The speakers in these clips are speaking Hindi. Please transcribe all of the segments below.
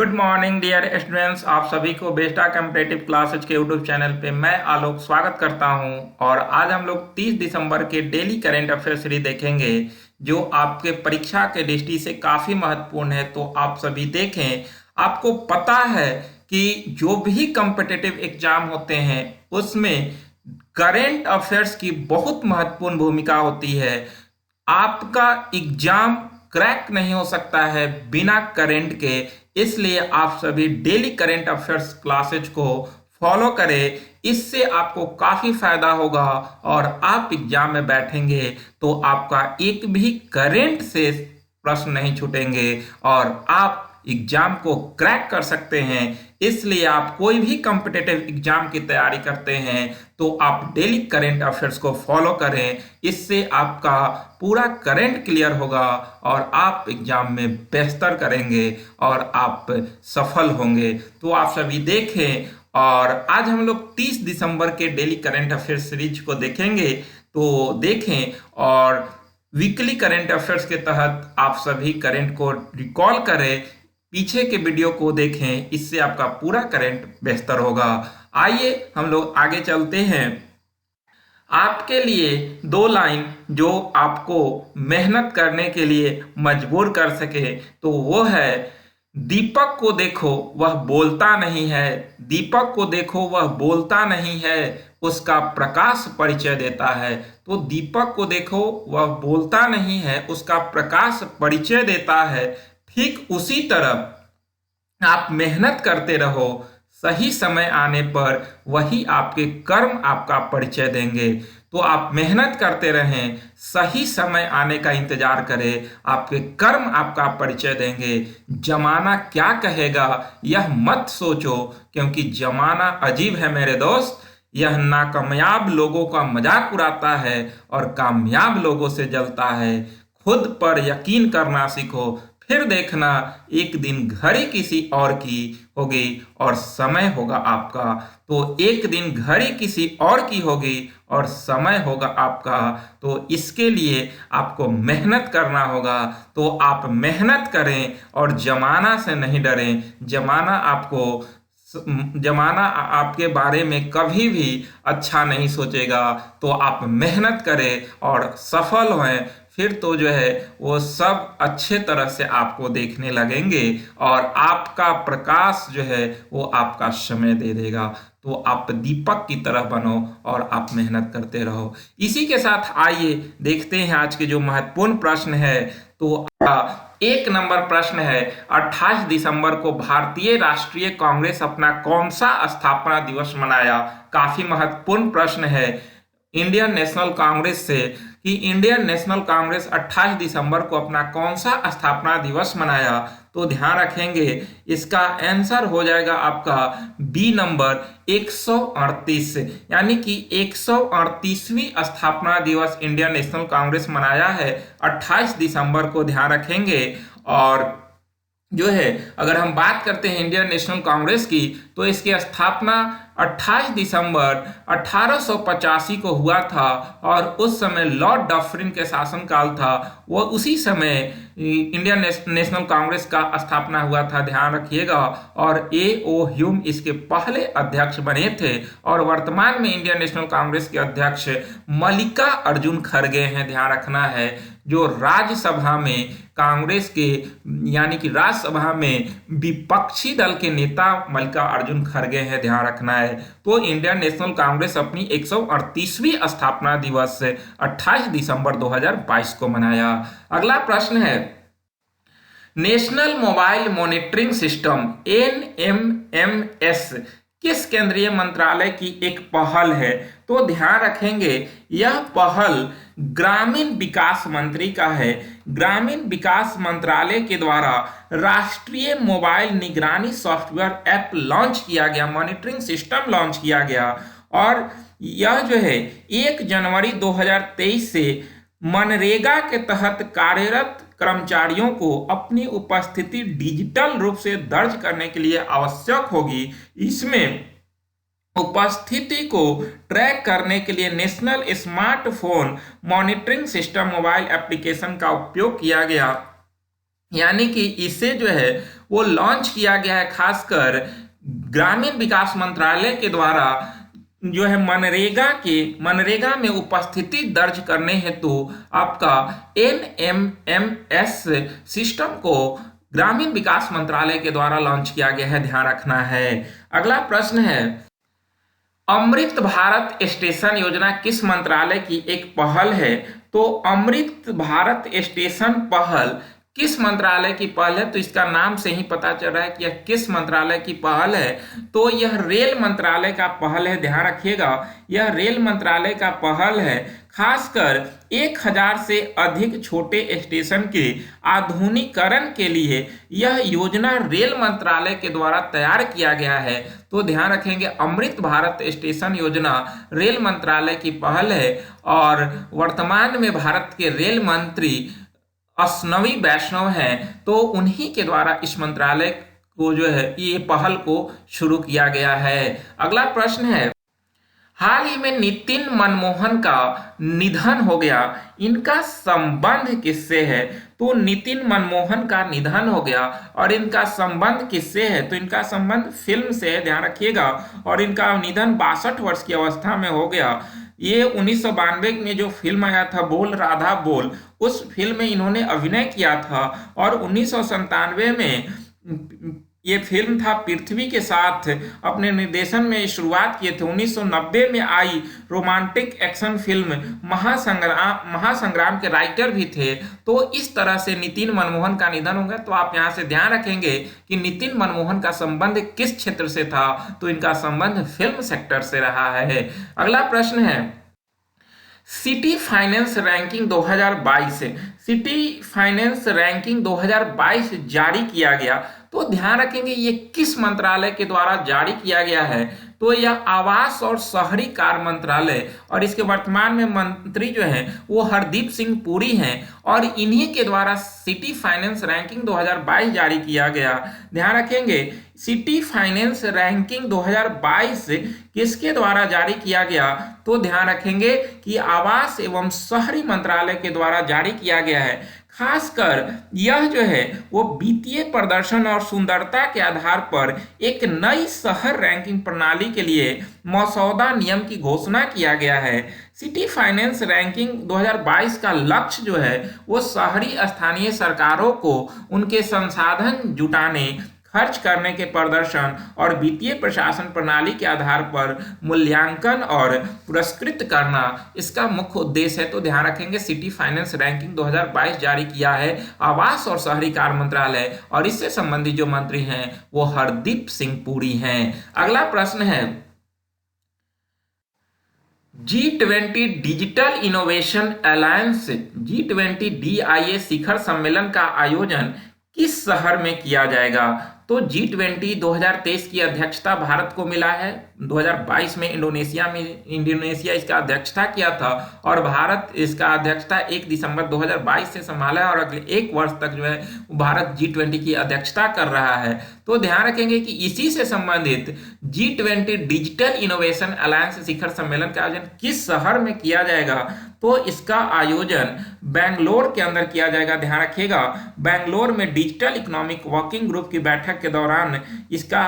Good morning dear students. आप सभी को बेस्टा कॉम्पिटिटिव क्लासेज के यूट्यूब चैनल पे मैं आलोक स्वागत करता हूं। और आज हम लोग 30 दिसंबर के डेली करंट अफेयर सीरीज देखेंगे जो आपके परीक्षा के दृष्टि से काफ़ी महत्वपूर्ण है। तो आप सभी देखें। आपको पता है कि जो भी कॉम्पिटिटिव एग्जाम होते हैं उसमें करंट अफेयर्स की बहुत महत्वपूर्ण भूमिका होती है। आपका एग्जाम क्रैक नहीं हो सकता है बिना करंट के, इसलिए आप सभी डेली करंट अफेयर्स क्लासेज को फॉलो करें। इससे आपको काफी फायदा होगा और आप एग्जाम में बैठेंगे तो आपका एक भी करंट से प्रश्न नहीं छूटेंगे और आप एग्जाम को क्रैक कर सकते हैं। इसलिए आप कोई भी कॉम्पिटिटिव एग्जाम की तैयारी करते हैं तो आप डेली करंट अफेयर्स को फॉलो करें। इससे आपका पूरा करंट क्लियर होगा और आप एग्जाम में बेहतर करेंगे और आप सफल होंगे। तो आप सभी देखें। और आज हम लोग 30 दिसंबर के डेली करंट अफेयर्स सीरीज को देखेंगे। तो देखें और वीकली करंट अफेयर्स के तहत आप सभी करंट को रिकॉल करें, पीछे के वीडियो को देखें। इससे आपका पूरा करंट बेहतर होगा। आइए हम लोग आगे चलते हैं। आपके लिए दो लाइन जो आपको मेहनत करने के लिए मजबूर कर सके तो वो है, दीपक को देखो वह बोलता नहीं है, दीपक को देखो वह बोलता नहीं है, उसका प्रकाश परिचय देता है। तो दीपक को देखो वह बोलता नहीं है, उसका प्रकाश परिचय देता है। ठीक उसी तरह आप मेहनत करते रहो, सही समय आने पर वही आपके कर्म आपका परिचय देंगे। तो आप मेहनत करते रहें, सही समय आने का इंतजार करें, आपके कर्म आपका परिचय देंगे। जमाना क्या कहेगा यह मत सोचो, क्योंकि जमाना अजीब है मेरे दोस्त। यह नाकामयाब लोगों का मजाक उड़ाता है और कामयाब लोगों से जलता है। खुद पर यकीन करना सीखो, फिर देखना एक दिन घड़ी किसी और की होगी और समय होगा आपका। तो एक दिन घड़ी किसी और की होगी और समय होगा आपका। तो इसके लिए आपको मेहनत करना होगा। तो आप मेहनत करें और जमाना से नहीं डरें। जमाना आपके बारे में कभी भी अच्छा नहीं सोचेगा। तो आप मेहनत करें और सफल हों, फिर तो जो है वो सब अच्छे तरह से आपको देखने लगेंगे और आपका प्रकाश जो है वो आपका समय दे देगा। तो आप दीपक की तरह बनो और आप मेहनत करते रहो। इसी के साथ आइए देखते हैं आज के जो महत्वपूर्ण प्रश्न है। तो एक नंबर प्रश्न है, 28 दिसंबर को भारतीय राष्ट्रीय कांग्रेस अपना कौन सा स्थापना दिवस मनाया? काफी महत्वपूर्ण प्रश्न है इंडियन नेशनल कांग्रेस से कि इंडियन नेशनल कांग्रेस 28 दिसंबर को अपना कौन सा स्थापना दिवस मनाया। तो ध्यान रखेंगे इसका आंसर हो जाएगा आपका बी नंबर 138, यानी कि 138वीं स्थापना दिवस इंडियन नेशनल कांग्रेस मनाया है 28 दिसंबर को। ध्यान रखेंगे। और जो है अगर हम बात करते हैं इंडियन नेशनल कांग्रेस की, तो इसकी स्थापना 28 दिसंबर 1885 को हुआ था और उस समय लॉर्ड डफरिन के शासनकाल था। वो उसी समय इंडियन नेशनल कांग्रेस का स्थापना हुआ था। ध्यान रखिएगा। और A.O. ह्यूम इसके पहले अध्यक्ष बने थे और वर्तमान में इंडियन नेशनल कांग्रेस के अध्यक्ष मल्लिका अर्जुन खड़गे हैं। ध्यान रखना है जो राज्यसभा में कांग्रेस के यानी कि राज्यसभा में विपक्षी दल के नेता मल्लिका अर्जुन खड़गे हैं। ध्यान रखना है। तो इंडियन नेशनल कांग्रेस अपनी 138वीं स्थापना दिवस 28 दिसंबर 2022 को मनाया। अगला प्रश्न है, national mobile monitoring system NMMS किस केंद्रीय मंत्रालय की एक पहल है? तो ध्यान रखेंगे यह पहल ग्रामीण विकास मंत्री का है। ग्रामीण विकास मंत्रालय के द्वारा राष्ट्रीय मोबाइल निगरानी सॉफ्टवेयर ऐप लॉन्च किया गया, मॉनिटरिंग सिस्टम लॉन्च किया गया। और यह जो है 1 जनवरी 2023 से मनरेगा के तहत कार्यरत कर्मचारियों को अपनी उपस्थिति डिजिटल रूप से दर्ज करने के लिए आवश्यक होगी। इसमें उपस्थिति को ट्रैक करने के लिए national smartphone monitoring system mobile application का उपयोग किया गया, यानी कि इसे जो है वो लॉन्च किया गया है खासकर ग्रामीण विकास मंत्रालय के द्वारा जो है मनरेगा में उपस्थिति दर्ज करने हेतु आपका NMMS सिस्टम को ग्रामीण विकास मंत्रालय के द्वारा लॉन्च किया गया है, ध्यान रखना है। अगला प्रश्न है, अमृत भारत स्टेशन योजना किस मंत्रालय की एक पहल है? तो अमृत भारत स्टेशन पहल किस मंत्रालय की पहल है? तो इसका नाम से ही पता चल रहा है कि यह किस मंत्रालय की पहल है। तो यह रेल मंत्रालय का पहल है, ध्यान रखिएगा, यह रेल मंत्रालय का पहल है। खासकर 1000 से अधिक छोटे स्टेशन के आधुनिकीकरण के लिए यह योजना रेल मंत्रालय के द्वारा तैयार किया गया है। तो ध्यान रखेंगे, अमृत भारत स्टेशन योजना रेल मंत्रालय की पहल है और वर्तमान में भारत के रेल मंत्री अश्विनी वैष्णव हैं, तो उन्हीं के द्वारा इस मंत्रालय को जो है ये पहल को शुरू किया गया है। अगला प्रश्न है, हाल ही में नितिन मनमोहन का निधन हो गया, इनका संबंध किससे है? तो नितिन मनमोहन का निधन हो गया और इनका संबंध किससे है? तो इनका संबंध फिल्म से है, ध्यान रखिएगा, और इनका निधन 62 वर्ष की अवस्था में हो गया। ये 1992 में जो फिल्म आया था बोल राधा बोल, उस फिल्म में इन्होंने अभिनय किया था और 1997 में ये फिल्म था पृथ्वी के साथ अपने निर्देशन में शुरुआत किए थे। 1990 में आई रोमांटिक एक्शन फिल्म महासंग्राम के राइटर भी थे। तो इस तरह से नितिन मनमोहन का निधन हो गया। तो आप यहाँ से ध्यान रखेंगे कि नितिन मनमोहन का संबंध किस क्षेत्र से था? तो इनका संबंध फिल्म सेक्टर से रहा है। अगला प्रश्न है, city finance ranking 2022 city finance ranking 2022 जारी किया गया। तो ध्यान रखेंगे ये किस मंत्रालय के द्वारा जारी किया गया है? तो यह आवास और शहरी कार्य मंत्रालय और इसके वर्तमान में मंत्री जो हैं वो हरदीप सिंह पुरी हैं और इन्हीं के द्वारा सिटी फाइनेंस रैंकिंग 2022 जारी किया गया। ध्यान रखेंगे, सिटी फाइनेंस रैंकिंग 2022 किसके द्वारा जारी किया गया? तो ध्यान रखेंगे कि आवास एवं शहरी मंत्रालय के द्वारा जारी किया गया है। खासकर यह जो है वो वित्तीय प्रदर्शन और सुंदरता के आधार पर एक नई शहर रैंकिंग प्रणाली के लिए मसौदा नियम की घोषणा किया गया है। सिटी फाइनेंस रैंकिंग 2022 का लक्ष्य जो है वो शहरी स्थानीय सरकारों को उनके संसाधन जुटाने, खर्च करने के प्रदर्शन और वित्तीय प्रशासन प्रणाली के आधार पर मूल्यांकन और पुरस्कृत करना इसका मुख्य उद्देश्य है। तो ध्यान रखेंगे, सिटी फाइनेंस रैंकिंग 2022 जारी किया है आवास और शहरी कार्य मंत्रालय और इससे संबंधित जो मंत्री हैं वो हरदीप सिंह पुरी हैं। अगला प्रश्न है, G20 digital innovation alliance G20 DIA शिखर सम्मेलन का आयोजन किस शहर में किया जाएगा? तो G20 2023 की अध्यक्षता भारत को मिला है। 2022 में इंडोनेशिया इसका अध्यक्षता किया था और भारत इसका अध्यक्षता 1 दिसंबर 2022 से संभाला है और अगले 1 वर्ष तक जो है भारत G20 की अध्यक्षता कर रहा है। तो ध्यान रखेंगे कि इसी से संबंधित G20 डिजिटल इनोवेशन अलायंस शिखर सम्मेलन का आयोजन किस शहर में किया जाएगा? तो इसका आयोजन बेंगलोर के अंदर किया जाएगा। ध्यान रखिएगा, बेंगलोर में डिजिटल इकोनॉमिक वर्किंग ग्रुप की बैठक के दौरान इसका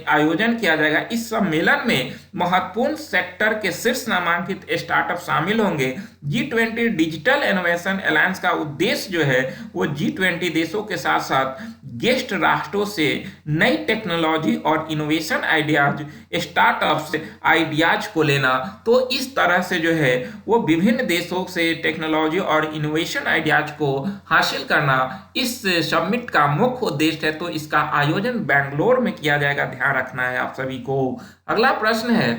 आयोजन किया जाएगा। इस सम्मेलन में महत्वपूर्ण सेक्टर के शीर्ष नामांकित स्टार्टअप शामिल होंगे। G20 डिजिटल इनोवेशन अलायंस का उद्देश्य जो है वो G20 देशों के साथ साथ गेस्ट राष्ट्रों से नई टेक्नोलॉजी और इनोवेशन आइडियाज, स्टार्टअप्स आइडियाज को लेना। तो इस तरह से जो है वो विभिन्न देशों से टेक्नोलॉजी और इनोवेशन आइडियाज को हासिल करना इस समिट का मुख्य उद्देश्य है। तो इसका आयोजन बेंगलोर में किया जाएगा, ध्यान रखना है आप सभी को। अगला प्रश्न है,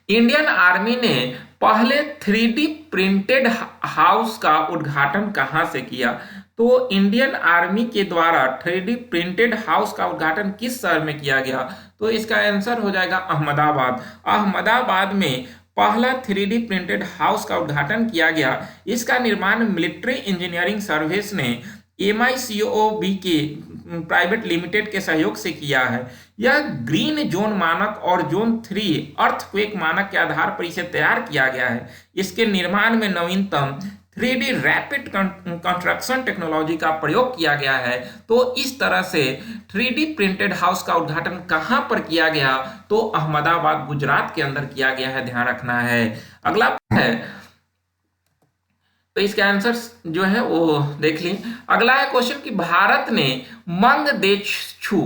इंडियन आर्मी ने पहले 3D प्रिंटेड हाउस का उद्घाटन कहां से किया? तो इंडियन आर्मी के द्वारा 3D प्रिंटेड हाउस का उद्घाटन किस शहर में किया गया? तो इसका आंसर हो जाएगा अहमदाबाद। अहमदाबाद में पहला 3D प्रिंटेड हाउस का उद्घाटन किया गया। इसका निर्माण मिलिट्री इंजीनियरिंग सर्विस ने MICOB के प्राइवेट लिमिटेड के सहयोग से किया है। यह ग्रीन जोन मानक और जोन 3 अर्थक्वेक मानक के आधार पर इसे तैयार किया गया है। इसके निर्माण में नवीनतम 3D रैपिड कंस्ट्रक्शन टेक्नोलॉजी का प्रयोग किया गया है। तो इस तरह से 3D प्रिंटेड हाउस का उद्घाटन कहां पर किया गया? तो अहमदाबाद गुजरात के अंदर किया गया है, ध्यान रखना है। अगला है, तो इसके आंसर जो है वो देख ली। अगला है क्वेश्चन कि भारत ने मंगदेछु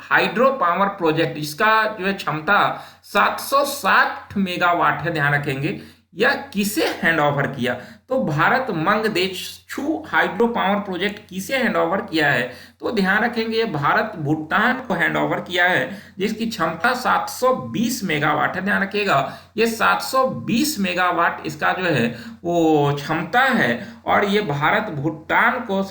हाइड्रो पावर प्रोजेक्ट, इसका जो है क्षमता 760 मेगावाट है, ध्यान रखेंगे, यह किसे हैंड ओवर किया? तो भारत मंगदेछु हाइड्रो पावर प्रोजेक्ट किसे हैंड ओवर किया है? तो ध्यान रखेंगे ये भारत भूटान को हैंड ओवर किया है, जिसकी क्षमता 720 मेगावाट है। ध्यान रखिएगा ये 720 मेगावाट इसका जो है वो क्षमता है, और ये भारत भूटान को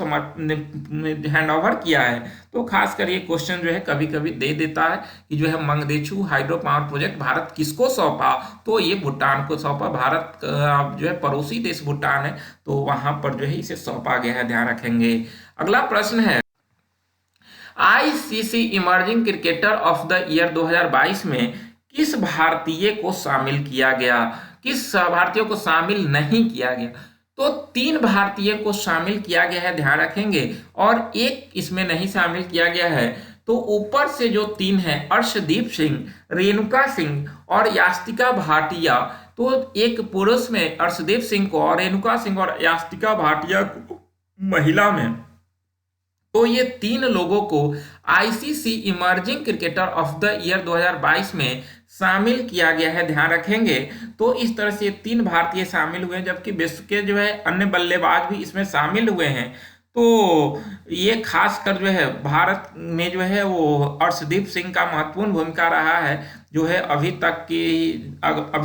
हैंड ओवर किया है। तो खासकर ये क्वेश्चन जो है कभी कभी दे देता है कि जो है मंगदेछु हाइड्रो पावर प्रोजेक्ट भारत किसको सौंपा? तो ये भूटान को सौंपा। भारत जो है पड़ोसी देश भूटान है, तो वहां पर जो है इसे सौंपा गया है, ध्यान रखेंगे। अगला प्रश्न है, ICC emerging cricketer of the year 2022 में किस भारतीय को शामिल किया गया? किस भारतीय को शामिल नहीं किया गया? तो 3 भारतीय को शामिल किया गया है, ध्यान रखेंगे, और एक इसमें नहीं शामिल किया गया है। तो ऊपर से जो 3 हैं, अर्शदीप सिंह, रेणुका सिंह और यास्तिका भाटिया, तो एक पुरुष में अर्शदीप सिंह को और रेणुका सिंह और यास्तिका भाटिया को महिला में, तो ये 3 लोगों को ICC emerging cricketer of the year 2022 में शामिल किया गया है, ध्यान रखेंगे। तो इस तरह से 3 भारतीय शामिल हुए हैं, जबकि विश्व के जो है अन्य बल्लेबाज भी इसमें शामिल हुए हैं। तो ये खासकर जो है भारत में जो है वो अर्शदीप सिंह का महत्वपूर्ण भूमिका रहा है, जो है अभी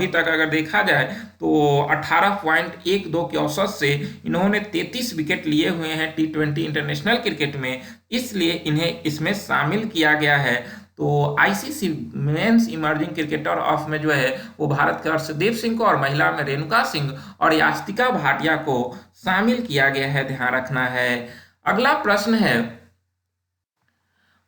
तक अगर देखा जाए तो 18.12 के औसत से इन्होंने 33 विकेट लिए हुए हैं T20 इंटरनेशनल क्रिकेट में, इसलिए इन्हें इसमें शामिल किया गया है। तो ICC men's emerging cricketer of में जो है वो भारत के अर्शदीप सिंह को और महिला में रेणुका सिंह और यास्तिका भाटिया को शामिल किया गया है, ध्यान रखना है। अगला प्रश्न है,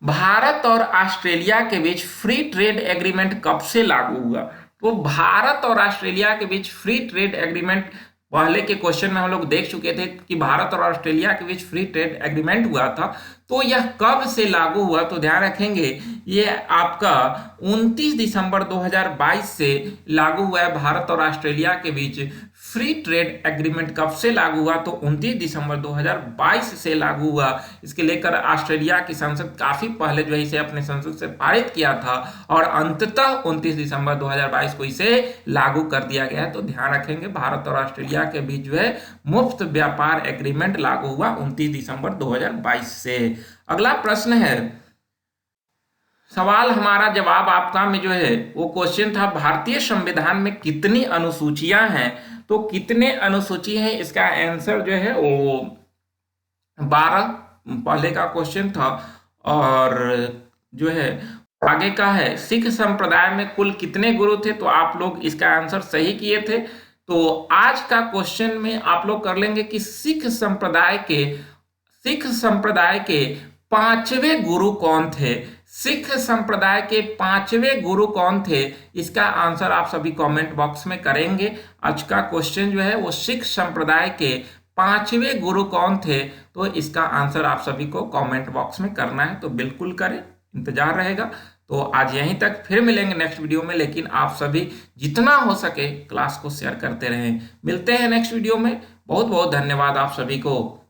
भारत और ऑस्ट्रेलिया के बीच फ्री ट्रेड एग्रीमेंट कब से लागू हुआ? तो भारत और ऑस्ट्रेलिया के बीच फ्री ट्रेड एग्रीमेंट, पहले के क्वेश्चन में हम लोग देख चुके थे कि भारत और ऑस्ट्रेलिया के बीच फ्री ट्रेड एग्रीमेंट हुआ था। तो यह कब से लागू हुआ? तो ध्यान रखेंगे ये आपका 29 दिसंबर 2022 से लागू हुआ है। भारत और ऑस्ट्रेलिया के बीच फ्री ट्रेड एग्रीमेंट कब से लागू हुआ? तो 29 दिसंबर 2022 से लागू हुआ। इसके लेकर ऑस्ट्रेलिया की संसद काफी पहले जो है इसे अपने संसद से पारित किया था, और अंततः 29 दिसंबर 2022 को इसे लागू कर दिया गया है। तो ध्यान रखेंगे भारत और ऑस्ट्रेलिया के बीच जो है मुफ्त व्यापार एग्रीमेंट लागू हुआ 29 दिसंबर 2022 से। अगला प्रश्न है, सवाल हमारा जवाब आपका में जो है वो क्वेश्चन था, भारतीय संविधान में कितनी अनुसूचियां हैं? तो कितने अनुसूची हैं, इसका आंसर जो है वो 12 पहले का क्वेश्चन था, और जो है आगे का है, सिख संप्रदाय में कुल कितने गुरु थे? तो आप लोग इसका आंसर सही किए थे। तो आज का क्वेश्चन में आप लोग कर लेंगे कि सिख संप्रदाय के 5वें गुरु कौन थे? सिख संप्रदाय के 5वें गुरु कौन थे? इसका आंसर आप सभी कमेंट बॉक्स में करेंगे। आज का क्वेश्चन जो है वो सिख संप्रदाय के 5वें गुरु कौन थे? तो इसका आंसर आप सभी को कमेंट बॉक्स में करना है, तो बिल्कुल करें, इंतजार रहेगा। तो आज यहीं तक, फिर मिलेंगे नेक्स्ट वीडियो में, लेकिन आप सभी जितना हो सके क्लास को शेयर करते रहें। मिलते हैं नेक्स्ट वीडियो में। बहुत बहुत धन्यवाद आप सभी को।